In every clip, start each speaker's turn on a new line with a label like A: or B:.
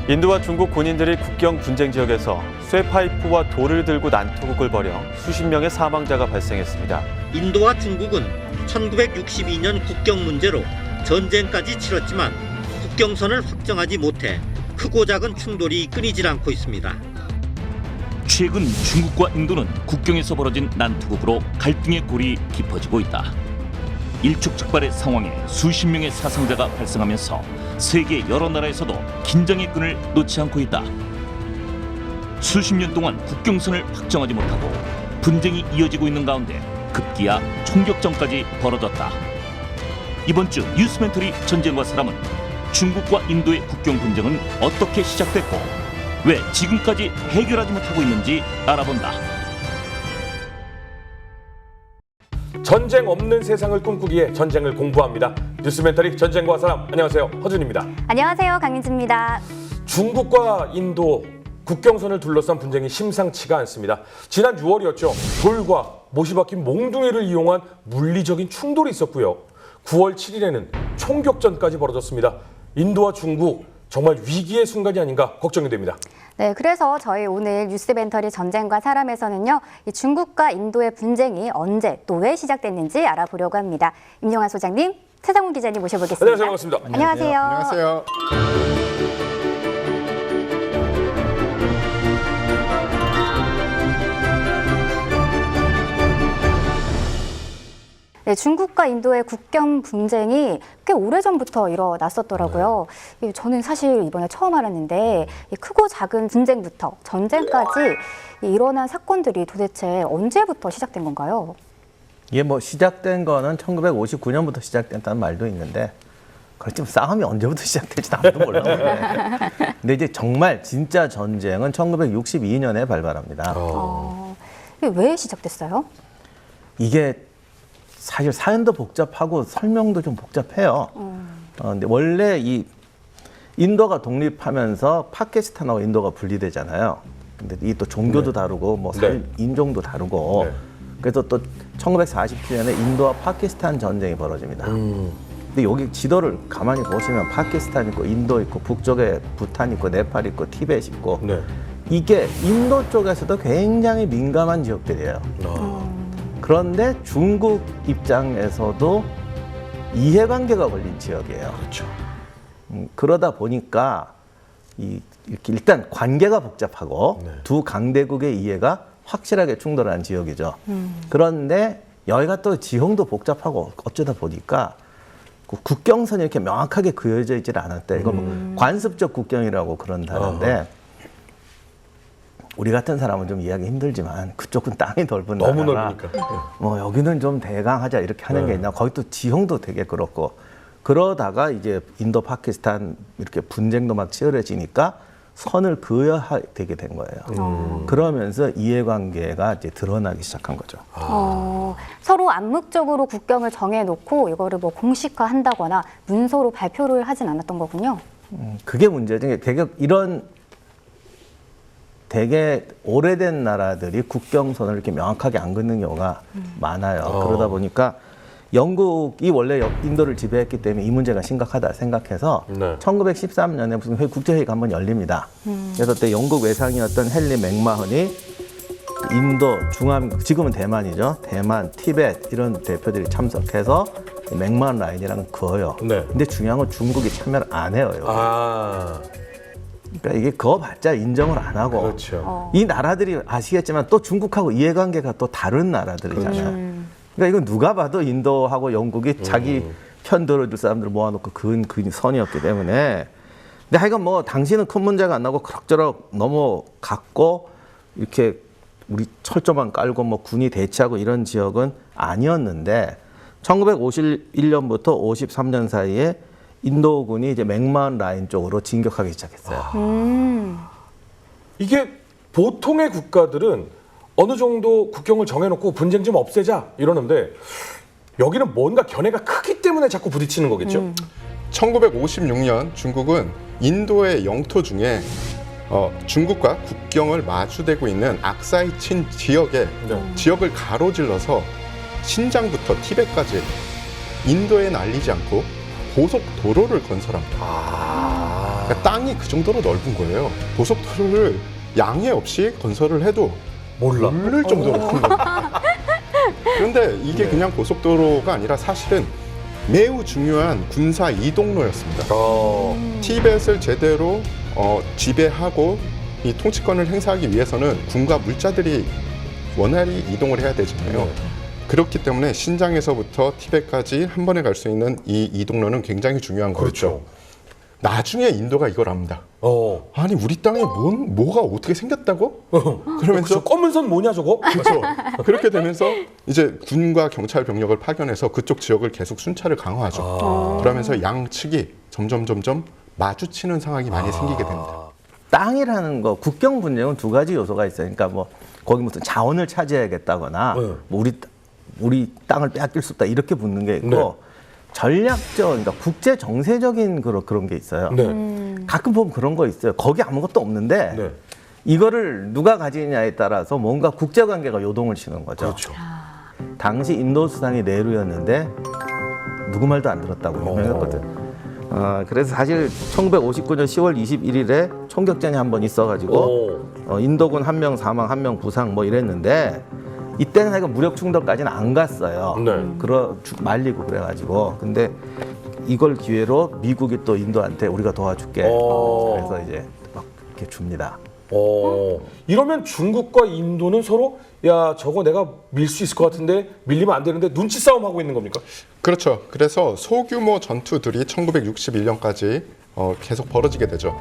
A: 인도와 중국 군인들이 국경 분쟁 지역에서 쇠파이프와 돌을 들고 난투극을 벌여 수십 명의 사망자가 발생했습니다.
B: 인도와 중국은 1962년 국경 문제로 전쟁까지 치렀지만 국경선을 확정하지 못해 크고 작은 충돌이 끊이질 않고 있습니다.
C: 최근 중국과 인도는 국경에서 벌어진 난투극으로 갈등의 골이 깊어지고 있다. 일촉즉발의 상황에 수십 명의 사상자가 발생하면서 세계 여러 나라에서도 긴장의 끈을 놓지 않고 있다. 수십 년 동안 국경선을 확정하지 못하고 분쟁이 이어지고 있는 가운데 급기야 총격전까지 벌어졌다. 이번 주 뉴스멘터리 전쟁과 사람은 중국과 인도의 국경 분쟁은 어떻게 시작됐고 왜 지금까지 해결하지 못하고 있는지 알아본다.
D: 전쟁 없는 세상을 꿈꾸기에 전쟁을 공부합니다. 뉴스멘터리 전쟁과 사람, 안녕하세요. 허준입니다.
E: 안녕하세요. 강민지입니다.
D: 중국과 인도 국경선을 둘러싼 분쟁이 심상치가 않습니다. 지난 6월이었죠. 돌과 못이 박힌 몽둥이를 이용한 물리적인 충돌이 있었고요. 9월 7일에는 총격전까지 벌어졌습니다. 인도와 중국, 정말 위기의 순간이 아닌가 걱정이 됩니다.
E: 네, 그래서 저희 오늘 뉴스멘터리 전쟁과 사람에서는요, 이 중국과 인도의 분쟁이 언제 또 왜 시작됐는지 알아보려고 합니다. 임용환 소장님, 최상훈 기자님 모셔보겠습니다.
D: 안녕하세요. 반갑습니다.
E: 안녕하세요.
F: 안녕하세요.
E: 네, 중국과 인도의 국경 분쟁이 꽤 오래전부터 일어났었더라고요. 저는 사실 이번에 처음 알았는데 이 크고 작은 분쟁부터 전쟁까지 일어난 사건들이 도대체 언제부터 시작된 건가요?
F: 이게 뭐 시작된 거는 1959년부터 시작됐다는 말도 있는데 그렇지만 싸움이 언제부터 시작될지 아무도 몰라요. 근데 이제 정말 진짜 전쟁은 1962년에 발발합니다.
E: 이게 왜 시작됐어요?
F: 이게 사실 사연도 복잡하고 설명도 좀 복잡해요. 근데 원래 이 인도가 독립하면서 파키스탄하고 인도가 분리되잖아요. 근데 이 또 종교도 다르고 뭐 인종도 다르고 그래서 또 1947년에 인도와 파키스탄 전쟁이 벌어집니다. 근데 여기 지도를 가만히 보시면 파키스탄 있고 인도 있고 북쪽에 부탄 있고 네팔 있고 티벳 있고 이게 인도 쪽에서도 굉장히 민감한 지역들이에요. 그런데 중국 입장에서도 이해관계가 걸린 지역이에요.
D: 그렇죠.
F: 그러다 보니까 이렇게 일단 관계가 복잡하고 두 강대국의 이해가 확실하게 충돌한 지역이죠. 그런데 여기가 또 지형도 복잡하고 어쩌다 보니까 국경선이 이렇게 명확하게 그어져 있질 않았대. 이거 뭐 관습적 국경이라고 그런다는데 우리 같은 사람은 좀 이해하기 힘들지만 그쪽은 땅이 넓은 나라라
D: 너무 넓으니까.
F: 뭐 여기는 좀 대강하자 이렇게 하는 게 있나. 거기 또 지형도 되게 그렇고 그러다가 이제 인도 파키스탄 이렇게 분쟁도 막 치열해지니까 선을 그어야 되게 된 거예요. 그러면서 이해관계가 이제 드러나기 시작한 거죠.
E: 서로 암묵적으로 국경을 정해놓고 이거를 뭐 공식화한다거나 문서로 발표를 하진 않았던 거군요.
F: 그게 문제죠. 되게 오래된 나라들이 국경선을 이렇게 명확하게 안 긋는 경우가 많아요. 그러다 보니까 영국이 원래 인도를 지배했기 때문에 이 문제가 심각하다 생각해서 1913년에 무슨 국제회의가 한번 열립니다. 그래서 그때 영국 외상이었던 헨리 맥마흔이 인도, 중앙, 지금은 대만이죠. 대만, 티벳 이런 대표들이 참석해서 맥마흔 라인이라는 그어요. 근데 중요한 건 중국이 참여를 안 해요. 그러니까 이게 그어봤자 인정을 안 하고 이 나라들이 아시겠지만 또 중국하고 이해관계가 또 다른 나라들이잖아요. 그러니까 이건 누가 봐도 인도하고 영국이 자기 편 들어줄 사람들을 모아놓고 그은 선이었기 때문에. 근데 하여간 뭐 당시는 큰 문제가 안 나고 그럭저럭 넘어갔고 이렇게 우리 철조망 깔고 뭐 군이 대치하고 이런 지역은 아니었는데 1951년부터 53년 사이에 인도군이 이제 맥마흔 라인 쪽으로 진격하기 시작했어요.
D: 이게 보통의 국가들은 어느 정도 국경을 정해놓고 분쟁 좀 없애자 이러는데 여기는 뭔가 견해가 크기 때문에 자꾸 부딪히는 거겠죠?
G: 1956년 중국은 인도의 영토 중에 중국과 국경을 마주대고 있는 악사이친 지역을 가로질러서 신장부터 티벳까지 인도에 날리지 않고 고속도로를 건설합니다. 그러니까 땅이 그 정도로 넓은 거예요. 고속도로를 양해 없이 건설을 해도 모를 정도로 큰 겁니다. 그런데 이게 그냥 고속도로가 아니라 사실은 매우 중요한 군사 이동로였습니다. 티벳을 제대로 지배하고 이 통치권을 행사하기 위해서는 군과 물자들이 원활히 이동을 해야 되잖아요. 그렇기 때문에 신장에서부터 티벳까지 한 번에 갈 수 있는 이 이동로는 굉장히 중요한 거죠. 나중에 인도가 이걸 압니다. 아니 우리 땅에 뭐가 어떻게 생겼다고? 그러면서
D: 검은 선 뭐냐 저거?
G: 그렇죠. 그렇게 되면서 이제 군과 경찰 병력을 파견해서 그쪽 지역을 계속 순찰을 강화하죠. 그러면서 양측이 점점 마주치는 상황이 많이 생기게 됩니다.
F: 땅이라는 거 국경 분쟁은 두 가지 요소가 있어요. 그러니까 뭐 거기 무슨 자원을 차지해야겠다거나 뭐 우리 땅을 빼앗길 수 없다 이렇게 붙는 게 있고 전략적, 그러니까 국제 정세적인 그런 게 있어요. 가끔 보면 그런 거 있어요. 거기 아무것도 없는데 이거를 누가 가지느냐에 따라서 뭔가 국제 관계가 요동을 치는 거죠.
D: 그렇죠.
F: 당시 인도 수상이 네루였는데 누구 말도 안 들었다고 유명했거든. 그래서 사실 1959년 10월 21일에 총격전이 한 번 있어가지고 인도군 1명 사망, 1명 부상 뭐 이랬는데 이때는 하여간 무력 충돌까지는 안 갔어요. 말리고 그래가지고. 근데 이걸 기회로 미국이 또 인도한테 우리가 도와줄게. 그래서 이제 막 이렇게 줍니다.
D: 이러면 중국과 인도는 서로 야 저거 내가 밀 수 있을 것 같은데 밀리면 안 되는데 눈치 싸움 하고 있는 겁니까?
G: 그렇죠. 그래서 소규모 전투들이 1961년까지 계속 벌어지게 되죠.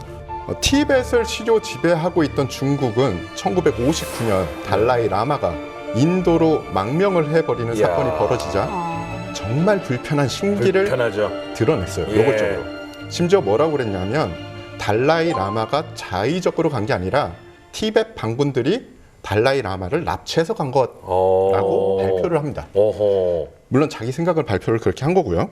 G: 티벳을 시료 지배하고 있던 중국은 1959년 달라이 라마가 인도로 망명을 해버리는 사건이 벌어지자 정말 불편한 심기를 드러냈어요. 노골적으로. 심지어 뭐라고 그랬냐면 달라이 라마가 자의적으로 간 게 아니라 티벳 반군들이 달라이 라마를 납치해서 간 것라고 발표를 합니다. 물론 자기 생각을 발표를 그렇게 한 거고요.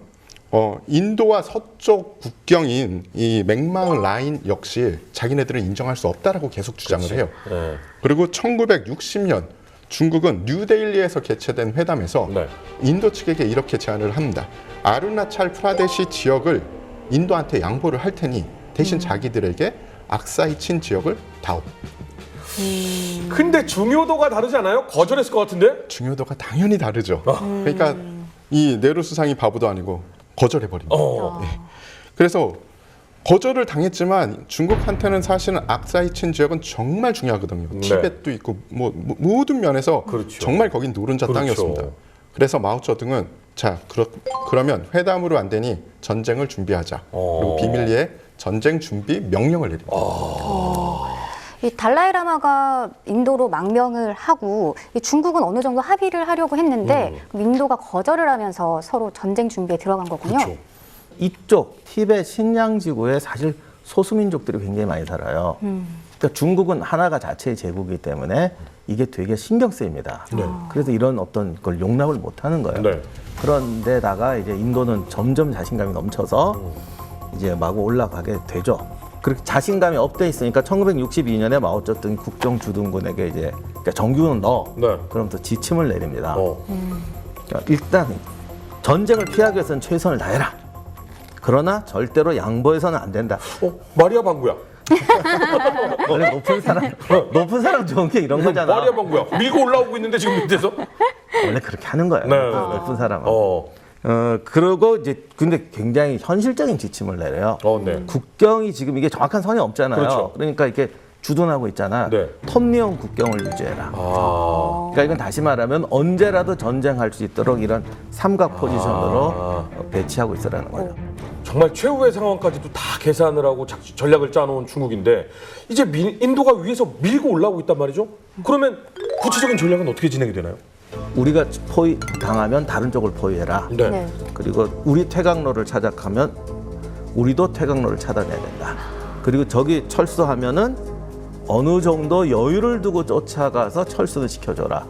G: 인도와 서쪽 국경인 이 맥마운 라인 역시 자기네들은 인정할 수 없다라고 계속 주장을 해요. 그리고 1960년 중국은 뉴델리에서 개최된 회담에서 인도 측에게 이렇게 제안을 합니다. 아루나찰 프라데시 지역을 인도한테 양보를 할 테니 대신 자기들에게 악사이 친 지역을 다오.
D: 근데 중요도가 다르지 않아요? 거절했을 것 같은데?
G: 중요도가 당연히 다르죠. 그러니까 이 네루 수상이 바보도 아니고 거절해버립니다. 그래서 거절을 당했지만 중국한테는 사실은 악사이 친 지역은 정말 중요하거든요. 티벳도 있고 뭐 모든 면에서 정말 거긴 노른자 땅이었습니다. 그래서 마오쩌둥은 자 그러면 회담으로 안 되니 전쟁을 준비하자. 그리고 비밀리에 전쟁 준비 명령을 내립니다.
E: 이 달라이 라마가 인도로 망명을 하고 이 중국은 어느 정도 합의를 하려고 했는데 인도가 거절을 하면서 서로 전쟁 준비에 들어간 거군요.
F: 이쪽 티벳 신장 지구에 사실 소수민족들이 굉장히 많이 살아요. 그러니까 중국은 하나가 자체의 제국이기 때문에 이게 되게 신경 쓰입니다. 그래서 이런 어떤 걸 용납을 못 하는 거예요. 그런데다가 이제 인도는 점점 자신감이 넘쳐서 이제 마구 올라가게 되죠. 그렇게 자신감이 업돼 있으니까 1962년에 마오쩌둥이 국정주둔군에게 이제 그러니까 정규군 넣어. 그러면서 지침을 내립니다. 그러니까 일단 전쟁을 피하기 위해서는 최선을 다해라. 그러나 절대로 양보해서는 안 된다.
D: 마리아 방구야.
F: 원래 높은 사람 좋은 게 이런 거잖아.
D: 마리아 방구야. 밀고 올라오고 있는데 지금 밑에서?
F: 원래 그렇게 하는 거예요. 높은 사람은. 그러고 이제 근데 굉장히 현실적인 지침을 내려요. 국경이 지금 이게 정확한 선이 없잖아요. 그러니까 이렇게 주둔하고 있잖아. 톱니형 국경을 유지해라. 그러니까 이건 다시 말하면 언제라도 전쟁할 수 있도록 이런 삼각 포지션으로 배치하고 있으라는 거예요.
D: 정말 최후의 상황까지도 다 계산을 하고 전략을 짜놓은 중국인데 이제 인도가 위에서 밀고 올라오고 있단 말이죠. 그러면 구체적인 전략은 어떻게 진행이 되나요?
F: 우리가 당하면 다른 쪽을 포위해라. 그리고 우리 퇴각로를 차지하면 우리도 퇴각로를 차단해야 된다. 그리고 저기 철수하면은 어느 정도 여유를 두고 쫓아가서 철수를 시켜줘라.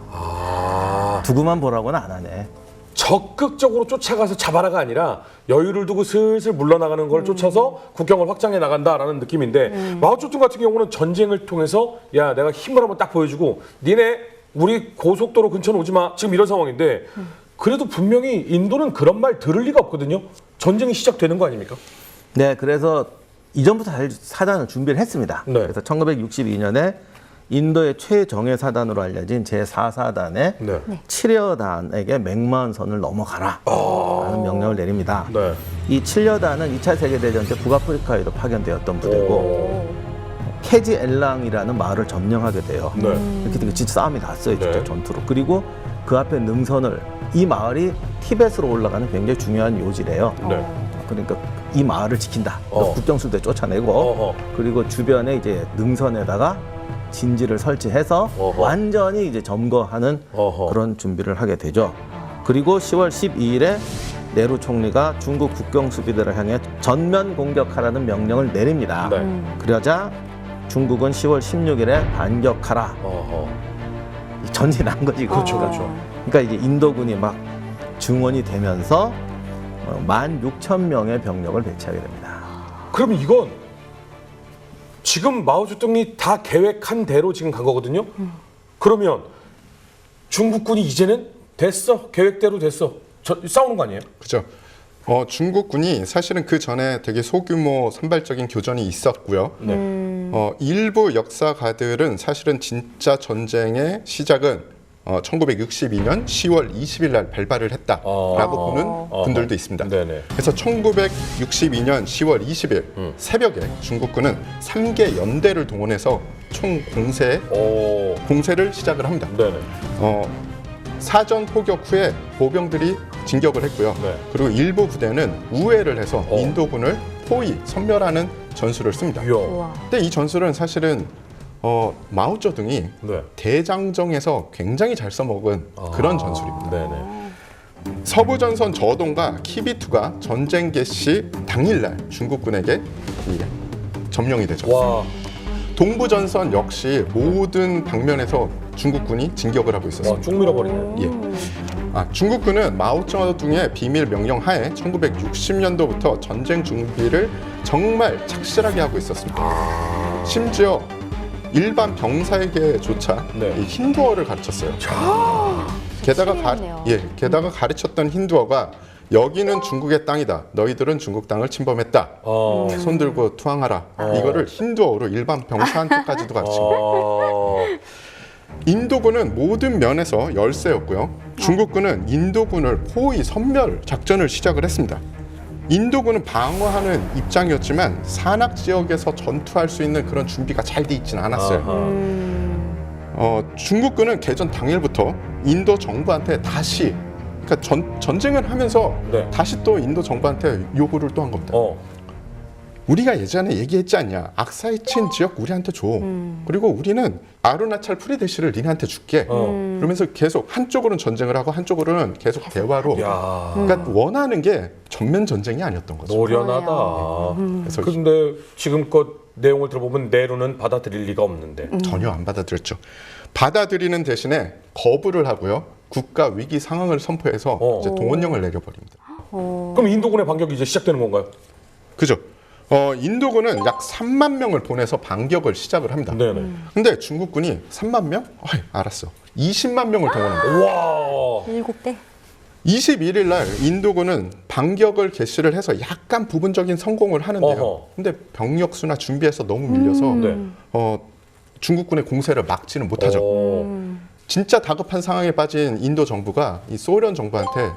F: 두고만 보라고는 안 하네.
D: 적극적으로 쫓아가서 잡아라가 아니라 여유를 두고 슬슬 물러나가는 걸 쫓아서 국경을 확장해 나간다라는 느낌인데 마오쩌둥 같은 경우는 전쟁을 통해서 야 내가 힘을 한번 딱 보여주고 니네 우리 고속도로 근처는 오지 마. 지금 이런 상황인데 그래도 분명히 인도는 그런 말 들을 리가 없거든요. 전쟁이 시작되는 거 아닙니까?
F: 네, 그래서 이전부터 사실 사단을 준비를 했습니다.
D: 네.
F: 그래서 1962년에 인도의 최정예 사단으로 알려진 제4사단의
D: 네.
F: 7여단에게 맥마흔선을 넘어가라 라는 명령을 내립니다.
D: 네.
F: 이 7여단은 2차 세계대전 때 북아프리카에도 파견되었던 부대고
D: 오.
F: 케지 엘랑이라는 마을을 점령하게 돼요.
D: 네.
F: 이렇게 되면 진짜 싸움이 났어요. 진짜
D: 네.
F: 전투로. 그리고 그 앞에 능선을 이 마을이 티벳으로 올라가는 굉장히 중요한 요지래요.
D: 네.
F: 그러니까 이 마을을 지킨다.
D: 어.
F: 국경수대 쫓아내고
D: 어허.
F: 그리고 주변에 이제 능선에다가 진지를 설치해서
D: 어허.
F: 완전히 이제 점거하는
D: 어허.
F: 그런 준비를 하게 되죠. 그리고 10월 12일에 네루 총리가 중국 국경 수비대를 향해 전면 공격하라는 명령을 내립니다.
D: 네.
F: 그러자 중국은 10월 16일에 반격하라.
D: 어허.
F: 전진이 난 거지.
D: 그렇죠,
F: 그러니까.
D: 그렇죠.
F: 그러니까 이제 인도군이 막 증원이 되면서 16,000명의 병력을 배치하게 됩니다.
D: 그럼 이건 지금 마오쩌둥이 다 계획한 대로 지금 간 거거든요. 그러면 중국군이 이제는 됐어, 계획대로 됐어, 싸우는 거 아니에요?
G: 그죠. 중국군이 사실은 그 전에 되게 소규모 산발적인 교전이 있었고요.
D: 네.
G: 일부 역사가들은 사실은 진짜 전쟁의 시작은 1962년 10월 20일 날 발발을 했다라고 보는 분들도 있습니다.
D: 네네.
G: 그래서 1962년 10월 20일 새벽에 중국군은 3개 연대를 동원해서 총 공세를 시작을 합니다.
D: 네네.
G: 사전 포격 후에 보병들이 진격을 했고요.
D: 네.
G: 그리고 일부 부대는 우회를 해서
D: 어.
G: 인도군을 포위, 섬멸하는 전술을 씁니다.
D: 이야.
E: 우와.
G: 근데 이 전술은 사실은 마오쩌둥이
D: 네.
G: 대장정에서 굉장히 잘 써먹은 그런 전술입니다.
D: 네네.
G: 서부전선 저동과 키비투가 전쟁 개시 당일날 중국군에게 점령이 되죠.
D: 와.
G: 동부전선 역시 모든 방면에서 중국군이 진격을 하고 있었습니다.
D: 쭉 밀어버리네.
G: 예. 중국군은 마오쩌둥의 비밀 명령 하에 1960년도부터 전쟁 준비를 정말 착실하게 하고 있었습니다. 심지어 일반 병사에게조차
D: 네.
G: 이 힌두어를 가르쳤어요. 게다가 가르쳤던 힌두어가 여기는 중국의 땅이다. 너희들은 중국 땅을 침범했다. 손 들고 투항하라. 이거를 힌두어로 일반 병사한테까지도 가르칩니다. 인도군은 모든 면에서 열세였고요. 중국군은 인도군을 포위 섬멸 작전을 시작을 했습니다. 인도군은 방어하는 입장이었지만 산악 지역에서 전투할 수 있는 그런 준비가 잘 돼 있지는 않았어요. 중국군은 개전 당일부터 인도 정부한테 다시 그러니까 전쟁을 하면서
D: 네.
G: 다시 또 인도 정부한테 요구를 또 한 겁니다. 우리가 예전에 얘기했지 않냐. 악사이 친 지역 우리한테 줘. 그리고 우리는 아루나찰 프리데시를 니네한테 줄게. 그러면서 계속 한쪽으로는 전쟁을 하고 한쪽으로는 계속 대화로.
D: 야.
G: 그러니까 원하는 게 전면 전쟁이 아니었던 거죠.
D: 노련하다.
G: 그래서
D: 근데 지금껏 내용을 들어보면 네루는 받아들일 리가 없는데.
G: 전혀 안 받아들였죠. 받아들이는 대신에 거부를 하고요. 국가 위기 상황을 선포해서 이제 동원령을 내려버립니다.
D: 그럼 인도군의 반격이 이제 시작되는 건가요?
G: 그죠? 인도군은 약 3만 명을 보내서 반격을 시작을 합니다.
D: 네네.
G: 근데 중국군이 3만 명? 알았어. 20만 명을 동원합니다.
D: 와.
E: 7대?
G: 21일 날 인도군은 반격을 개시를 해서 약간 부분적인 성공을 하는데요.
D: 어허.
G: 근데 병력 수나 준비해서 너무 밀려서
D: 네.
G: 중국군의 공세를 막지는 못하죠. 진짜 다급한 상황에 빠진 인도 정부가 이 소련 정부한테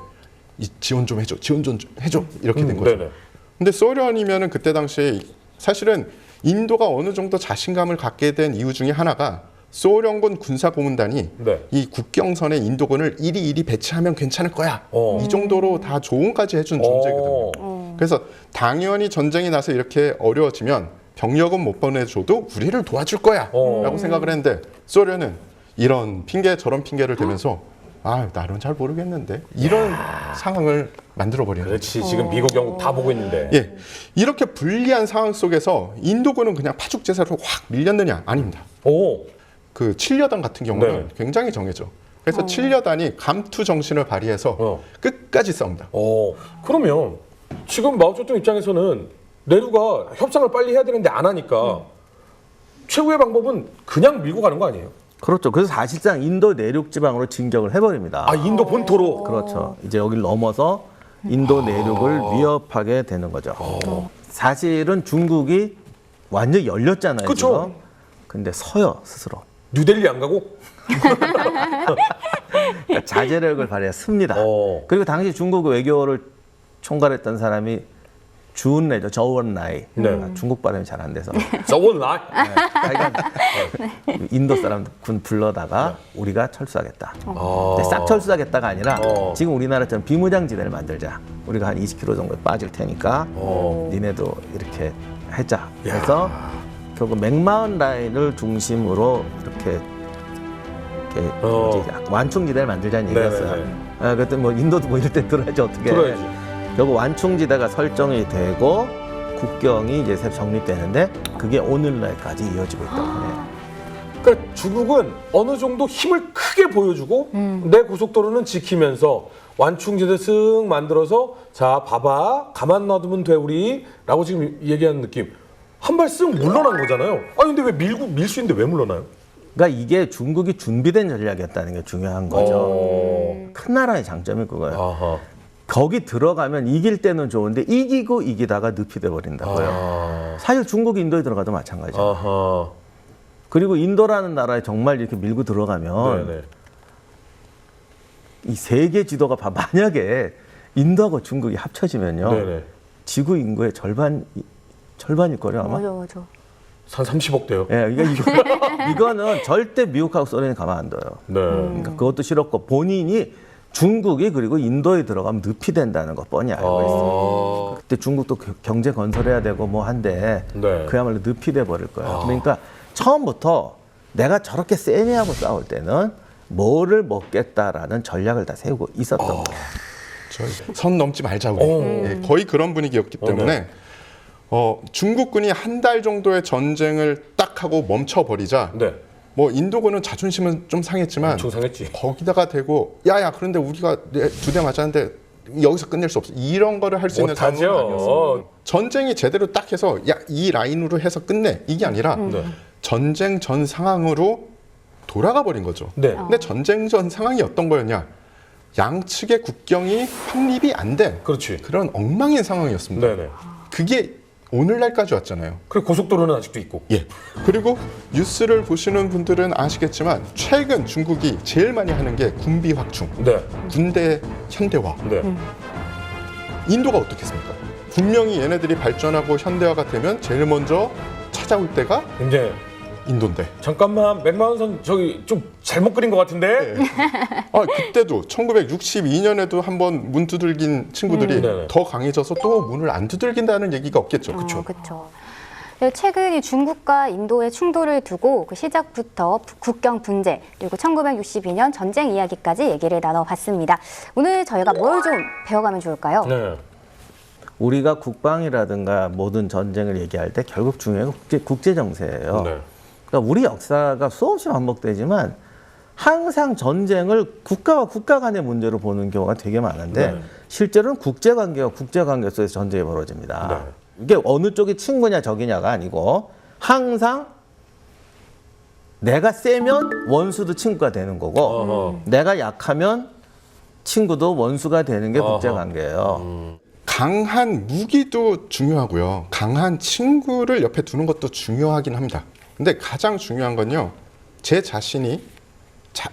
G: 이 지원 좀 해줘, 지원 좀 해줘 이렇게 된 거죠.
D: 네네.
G: 근데 소련이면은 그때 당시에 사실은 인도가 어느 정도 자신감을 갖게 된 이유 중에 하나가 소련군 군사고문단이
D: 네.
G: 이 국경선에 인도군을 이리 배치하면 괜찮을 거야. 이 정도로 다 조언까지 해준 존재거든요. 그래서 당연히 전쟁이 나서 이렇게 어려워지면 병력은 못 보내줘도 우리를 도와줄 거야 라고 생각을 했는데 소련은 이런 핑계 저런 핑계를 대면서 나는 잘 모르겠는데 이런 상황을 만들어버리는 거죠.
D: 그렇지. 지금 미국, 영국 다 보고 있는데.
G: 예, 이렇게 불리한 상황 속에서 인도군은 그냥 파죽제사로 확 밀렸느냐? 아닙니다. 그 7여단 같은 경우는
D: 네.
G: 굉장히 정해져. 그래서 7여단이 감투 정신을 발휘해서 끝까지 싸웁니다.
D: 그러면 지금 마오쩌둥 입장에서는 네루가 협상을 빨리 해야 되는데 안 하니까 최후의 방법은 그냥 밀고 가는 거 아니에요?
F: 그렇죠. 그래서 사실상 인도 내륙 지방으로 진격을 해버립니다.
D: 인도 본토로.
F: 그렇죠. 이제 여기를 넘어서 인도 내륙을 위협하게 되는 거죠. 사실은 중국이 완전히 열렸잖아요.
D: 그쵸.
F: 지금. 근데 서요 스스로.
D: 뉴델리 안 가고?
F: 그러니까 자제력을 발휘했습니다. 그리고 당시 중국 외교를 총괄했던 사람이 주은래죠. 저원라이.
D: 네.
F: 중국 발음이 잘 안 돼서.
D: 저원라이.
F: 자기가 인도 사람 군 불러다가 우리가 철수하겠다. 근데 싹 철수하겠다가 아니라 지금 우리나라처럼 비무장지대를 만들자. 우리가 한 20km 정도 빠질 테니까 니네도 이렇게 하자. 그래서 결국 맥마운 라인을 중심으로 이렇게 뭐지, 완충지대를 만들자는 얘기였어요. 그랬더니 뭐 인도도 뭐 이럴 때 들어야지 어떻게.
D: 들어야지.
F: 결국 완충지대가 설정이 되고 국경이 이제 새로 정립되는데 그게 오늘날까지 이어지고 있다고 해요.
D: 그러니까 중국은 어느 정도 힘을 크게 보여주고 내 고속도로는 지키면서 완충지대 쓱 만들어서 자 봐봐 가만 놔두면 돼 우리라고 지금 얘기하는 느낌. 한 발 쓱 물러난 거잖아요. 아니 근데 왜 밀 수 있는데 왜 물러나요?
F: 그러니까 이게 중국이 준비된 전략이었다는 게 중요한 거죠. 큰 나라의 장점이 그거예요.
D: 아하.
F: 거기 들어가면 이길 때는 좋은데 이기고 이기다가 늪이 돼버린다고요. 사실 중국이 인도에 들어가도 마찬가지예요.
D: 아하.
F: 그리고 인도라는 나라에 정말 이렇게 밀고 들어가면
D: 네네.
F: 이 세계 지도가 만약에 인도하고 중국이 합쳐지면요.
D: 네네.
F: 지구 인구의 절반일 거예요 아마.
E: 맞아.
D: 한 30억 대요.
F: 예, 이거는 절대 미국하고 소련이 가만 안 둬요.
D: 네.
F: 그러니까 그것도 싫었고 본인이 중국이 그리고 인도에 들어가면 늪이 된다는 거 뻔히 알고 있어요. 그때 중국도 경제 건설해야 되고 뭐 한데
D: 네.
F: 그야말로 늪이 돼 버릴 거예요. 그러니까 처음부터 내가 저렇게 세미하고 싸울 때는 뭐를 먹겠다라는 전략을 다 세우고 있었던 거예요.
G: 선 넘지 말자고. 예, 거의 그런 분위기였기 때문에 중국군이 한 달 정도의 전쟁을 딱 하고 멈춰버리자
D: 네.
G: 뭐 인도군은 자존심은 좀 상했지만
D: 엄청 상했지.
G: 거기다가 대고 야야 그런데 우리가 2대 맞았는데 여기서 끝낼 수 없어. 이런 거를 할 수 있는 상황은 아니었어요.
D: 못하죠.
G: 전쟁이 제대로 딱 해서 야 이 라인으로 해서 끝내. 이게 아니라 전쟁 전 상황으로 돌아가 버린 거죠.
D: 네.
G: 근데 전쟁 전 상황이 어떤 거였냐? 양측의 국경이 확립이 안 된
D: 그렇지.
G: 그런 엉망인 상황이었습니다.
D: 네네.
G: 그게 오늘날까지 왔잖아요.
D: 그리고 고속도로는 아직도 있고.
G: 예. 그리고 뉴스를 보시는 분들은 아시겠지만 최근 중국이 제일 많이 하는 게 군비 확충,
D: 네.
G: 군대 현대화.
D: 네.
G: 인도가 어떻겠습니까? 분명히 얘네들이 발전하고 현대화가 되면 제일 먼저 찾아올 때가
D: 이제
G: 인도인데.
D: 잠깐만 맥마운선 저기 좀 잘못 그린 것 같은데.
G: 그때도 1962년에도 한번 문 두들긴 친구들이
D: 네네.
G: 더 강해져서 또 문을 안 두들긴다는 얘기가 없겠죠. 그렇죠?
E: 그렇죠. 최근 이 중국과 인도의 충돌을 두고 그 시작부터 국경 분쟁 그리고 1962년 전쟁 이야기까지 얘기를 나눠봤습니다. 오늘 저희가 뭘 좀 배워가면 좋을까요?
D: 네.
F: 우리가 국방이라든가 모든 전쟁을 얘기할 때 결국 중요한 건 국제 정세예요.
D: 네.
F: 그러니까 우리 역사가 수없이 반복되지만 항상 전쟁을 국가와 국가 간의 문제로 보는 경우가 되게 많은데
D: 네.
F: 실제로는 국제관계와 국제관계 속에서 전쟁이 벌어집니다.
D: 네.
F: 이게 어느 쪽이 친구냐 적이냐가 아니고 항상 내가 세면 원수도 친구가 되는 거고 내가 약하면 친구도 원수가 되는 게 국제관계예요.
G: 강한 무기도 중요하고요. 강한 친구를 옆에 두는 것도 중요하긴 합니다. 근데 가장 중요한 건요. 제 자신이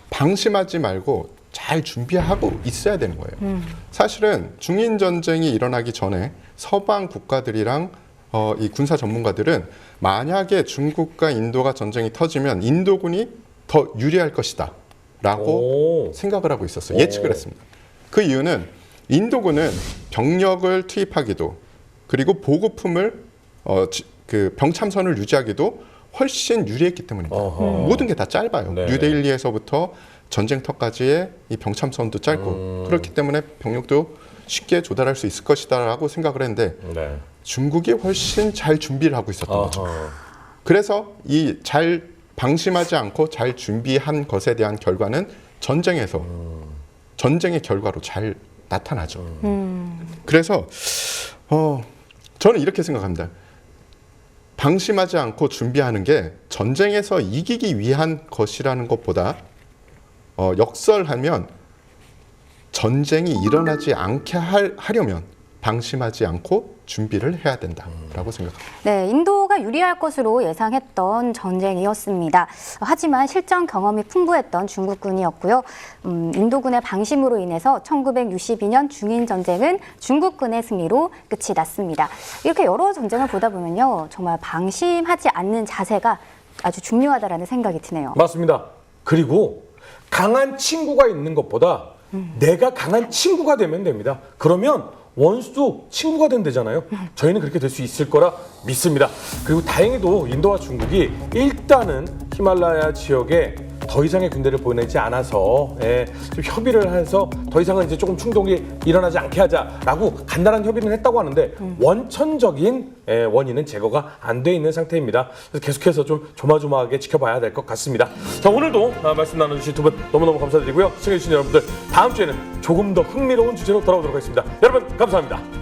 G: 방심하지 말고 잘 준비하고 있어야 되는 거예요. 사실은 중인 전쟁이 일어나기 전에 서방 국가들이랑 이 군사 전문가들은 만약에 중국과 인도가 전쟁이 터지면 인도군이 더 유리할 것이다 라고 생각을 하고 있었어요. 예측을 했습니다. 그 이유는 인도군은 병력을 투입하기도 그리고 보급품을 그 병참선을 유지하기도 훨씬 유리했기 때문입니다. 모든 게 다 짧아요.
D: 네.
G: 뉴델리에서부터 전쟁터까지의 이 병참선도 짧고 그렇기 때문에 병력도 쉽게 조달할 수 있을 것이다라고 생각을 했는데
D: 네.
G: 중국이 훨씬 잘 준비를 하고 있었던 거죠. 그래서 이 잘 방심하지 않고 잘 준비한 것에 대한 결과는 전쟁에서 전쟁의 결과로 잘 나타나죠. 그래서 저는 이렇게 생각합니다. 방심하지 않고 준비하는 게 전쟁에서 이기기 위한 것이라는 것보다 역설하면 전쟁이 일어나지 않게 하려면 방심하지 않고 준비를 해야 된다라고 생각합니다.
E: 네, 인도가 유리할 것으로 예상했던 전쟁이었습니다. 하지만 실전 경험이 풍부했던 중국군이었고요. 인도군의 방심으로 인해서 1962년 중인 전쟁은 중국군의 승리로 끝이 났습니다. 이렇게 여러 전쟁을 보다 보면요, 정말 방심하지 않는 자세가 아주 중요하다라는 생각이 드네요.
D: 맞습니다. 그리고 강한 친구가 있는 것보다 내가 강한 친구가 되면 됩니다. 그러면 원수도 친구가 된대잖아요. 저희는 그렇게 될 수 있을 거라 믿습니다. 그리고 다행히도 인도와 중국이 일단은 히말라야 지역에 더 이상의 군대를 보내지 않아서 좀 협의를 해서 더 이상은 이제 조금 충동이 일어나지 않게 하자라고 간단한 협의는 했다고 하는데 원천적인 원인은 제거가 안 돼 있는 상태입니다. 그래서 계속해서 좀 조마조마하게 지켜봐야 될 것 같습니다. 자, 오늘도 말씀 나눠주신 두 분 너무너무 감사드리고요. 시청해주신 여러분들 다음 주에는 조금 더 흥미로운 주제로 돌아오도록 하겠습니다. 여러분 감사합니다.